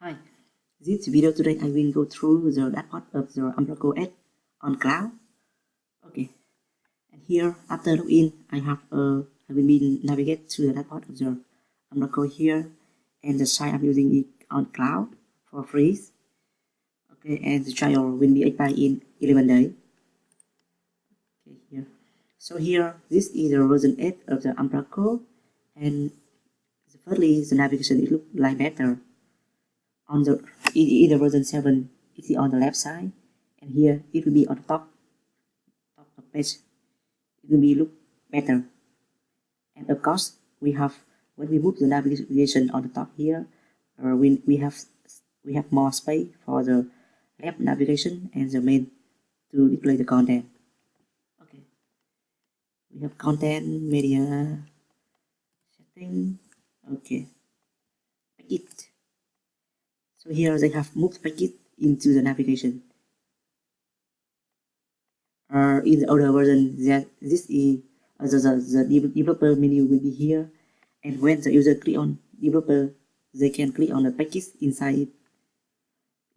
Hi, this video today I will go through the dashboard of the Umbraco X on cloud. Okay, and here after login I will be navigate to the dashboard of the Umbraco here, and the site I'm using it on cloud for free. Okay, and the trial will be expired in 11 days. Okay, here. So here this is the version 8 of the Umbraco, and firstly the navigation it look like better. On the in the version 7 it is on the left side, and here it will be on the top of page. It will be look better. And of course we have, when we move the navigation on the top here, we have more space for the left navigation and the main to display the content. Okay, we have content, media, setting. Okay, package. So here they have moved package into the navigation. In the older version, this is the developer menu will be here, and when the user click on developer, they can click on the package inside it.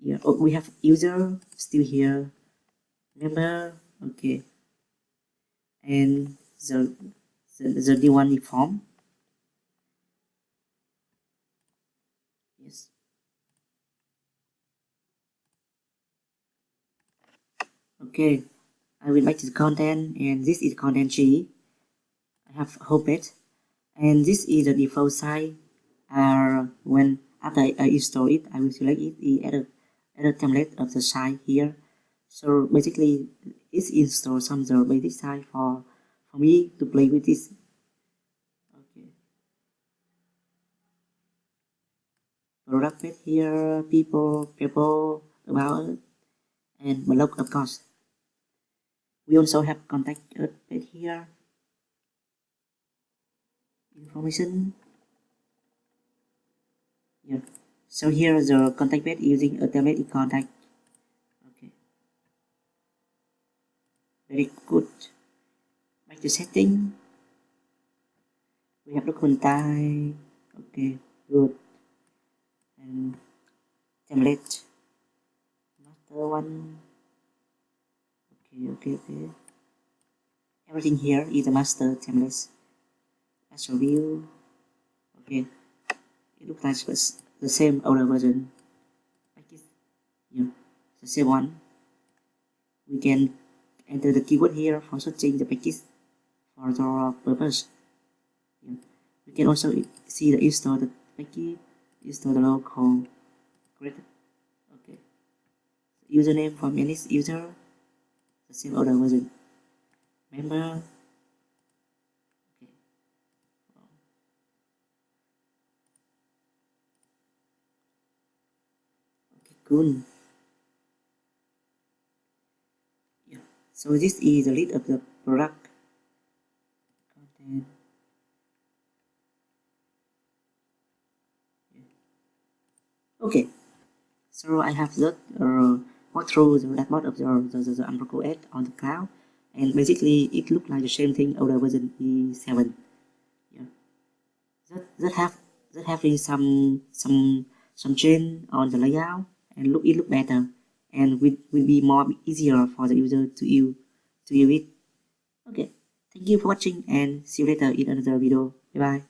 Here we have user still here, member, okay, and the D1 form. Yes. Okay, I will make the content, and this is content tree. I have homepage, and this is the default site. When after I install it, I will select it, the edit template of the site here. So basically, it's installed some the basic site for me to play with this. Okay. Product page here, people, about it, and blog of course. We also have contact us page here, information. Yeah. So here the contact page using a template in contact. Okay. Very good. Back to setting. We have document type. Okay, good. And template. Master one. Okay. Everything here is the master template. As review. Okay. It looks like the same older version. Yeah, the same one. We can enter the keyword here for searching the package for the purpose. Yeah. We can also see the install the package, install the local created. Okay. Username for any user, the same older version. Member. Okay. Okay, cool. Yeah. So this is the list of the product content. Yeah. Okay. So I have just walked through the dashboard of the Umbraco X on the cloud, and basically it looks like the same thing older version E7. Yeah. That having some change on the layout, and it look better, and will be more easier for the user to use it. Okay, thank you for watching, and see you later in another video. Bye bye.